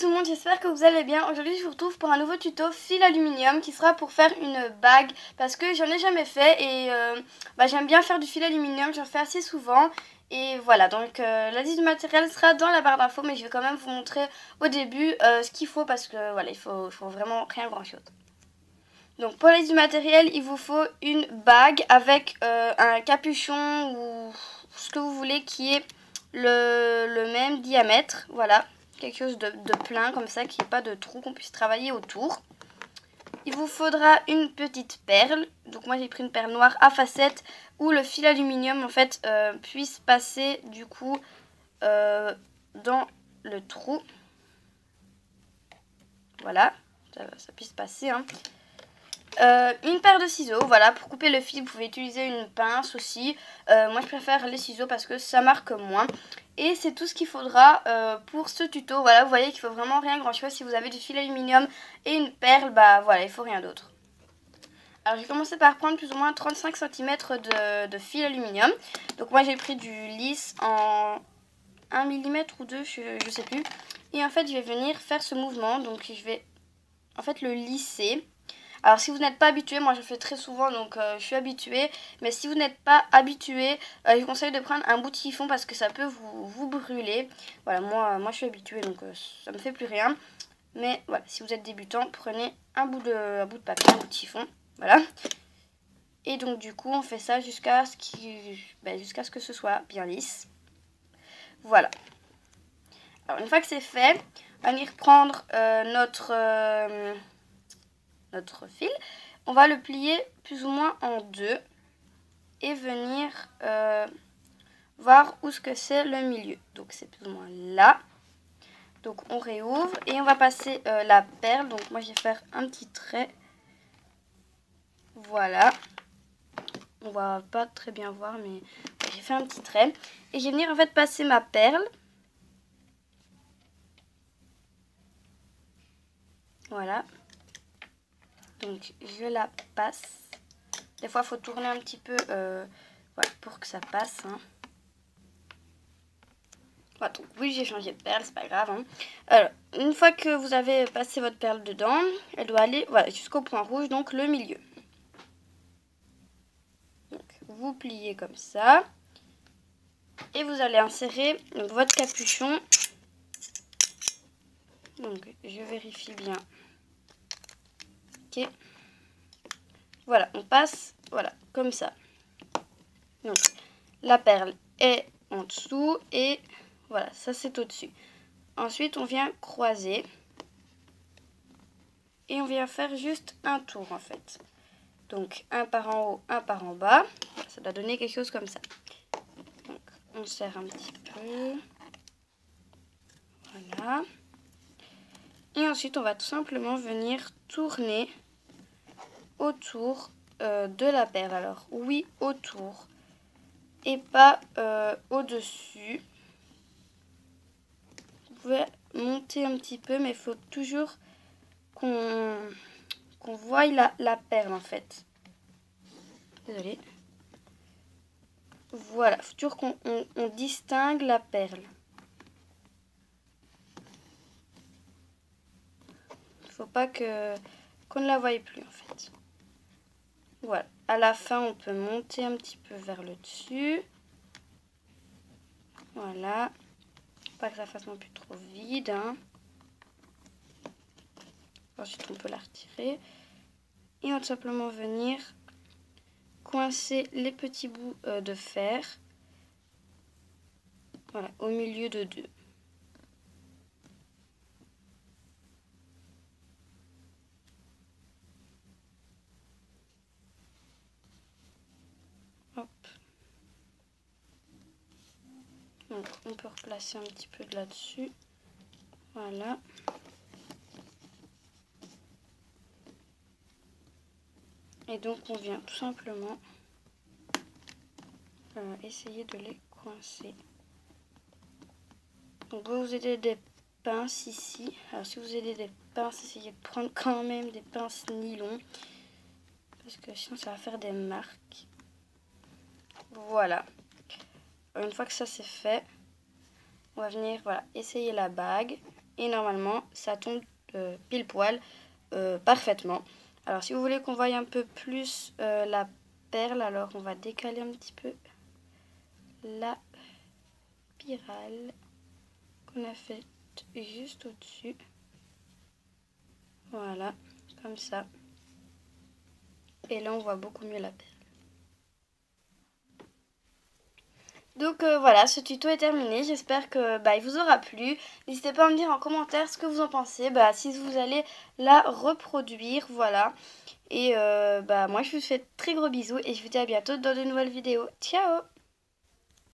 tout le monde, j'espère que vous allez bien. Aujourd'hui je vous retrouve pour un nouveau tuto fil aluminium qui sera pour faire une bague parce que j'en ai jamais fait et j'aime bien faire du fil aluminium, j'en fais assez souvent. Et voilà, donc la liste du matériel sera dans la barre d'infos, mais je vais quand même vous montrer au début ce qu'il faut parce que voilà, il faut vraiment rien grand chose. Donc pour la liste du matériel, il vous faut une bague avec un capuchon ou ce que vous voulez qui est le même diamètre, voilà. Quelque chose de plein comme ça, qu'il n'y ait pas de trou, qu'on puisse travailler autour. Il vous faudra une petite perle. Donc moi j'ai pris une perle noire à facettes où le fil aluminium en fait puisse passer du coup dans le trou. Voilà, ça puisse passer. Hein. Une paire de ciseaux, voilà, pour couper le fil, vous pouvez utiliser une pince aussi. Moi je préfère les ciseaux parce que ça marque moins. Et c'est tout ce qu'il faudra pour ce tuto. Voilà, vous voyez qu'il faut vraiment rien grand chose. Si vous avez du fil aluminium et une perle, bah voilà, il faut rien d'autre. Alors j'ai commencé par prendre plus ou moins 35 cm de fil aluminium. Donc moi j'ai pris du lisse en 1 mm ou 2, je sais plus. Et en fait je vais venir faire ce mouvement, donc je vais en fait le lisser. Alors si vous n'êtes pas habitué, moi je le fais très souvent donc je suis habituée. Mais si vous n'êtes pas habitué, je vous conseille de prendre un bout de chiffon parce que ça peut vous brûler. Voilà, moi je suis habituée donc ça me fait plus rien. Mais voilà, si vous êtes débutant, prenez un bout de papier, un bout de chiffon. Voilà. Et donc du coup on fait ça jusqu'à ce que ce soit bien lisse. Voilà. Alors une fois que c'est fait, on va venir prendre notre fil. On va le plier plus ou moins en deux et venir voir où ce que c'est le milieu. Donc c'est plus ou moins là. Donc on réouvre et on va passer la perle. Donc moi je vais faire un petit trait. Voilà. On va pas très bien voir mais j'ai fait un petit trait. Et je vais venir en fait passer ma perle. Voilà. Donc je la passe. Des fois il faut tourner un petit peu voilà, pour que ça passe. Hein. Voilà, donc oui j'ai changé de perle, c'est pas grave. Hein. Alors une fois que vous avez passé votre perle dedans, elle doit aller voilà, jusqu'au point rouge, donc le milieu. Donc vous pliez comme ça. Et vous allez insérer donc, votre capuchon. Donc je vérifie bien. Ok. Voilà, on passe, voilà, comme ça. Donc la perle est en dessous et voilà, ça c'est au-dessus. Ensuite on vient croiser. Et on vient faire juste un tour en fait. Donc un par en haut, un par en bas. Ça doit donner quelque chose comme ça. Donc on serre un petit peu. Voilà. Et ensuite on va tout simplement venir tourner autour de la perle. Alors oui, autour et pas au-dessus. Vous pouvez monter un petit peu mais il faut toujours qu'on voie la perle en fait. Désolée. Voilà, il faut toujours qu'on distingue la perle. Il ne faut pas qu'on ne la voie plus en fait. Voilà, à la fin on peut monter un petit peu vers le dessus. Voilà, pas que ça fasse non plus trop vide. Hein. Ensuite on peut la retirer. Et on va tout simplement venir coincer les petits bouts de fer. Voilà, au milieu de deux. Hop. Donc on peut replacer un petit peu de là-dessus. Voilà. Et donc on vient tout simplement essayer de les coincer. Donc vous avez des pinces ici. Alors si vous avez des pinces, essayez de prendre quand même des pinces nylon. Parce que sinon ça va faire des marques. Voilà. Une fois que ça c'est fait, on va venir voilà, essayer la bague. et normalement ça tombe pile poil parfaitement. Alors si vous voulez qu'on voie un peu plus la perle, alors on va décaler un petit peu la spirale qu'on a faite juste au-dessus. Voilà, comme ça. Et là on voit beaucoup mieux la perle. Donc voilà, ce tuto est terminé, j'espère que il vous aura plu. N'hésitez pas à me dire en commentaire ce que vous en pensez, si vous allez la reproduire, voilà. Et moi je vous fais de très gros bisous et je vous dis à bientôt dans de nouvelles vidéos. Ciao!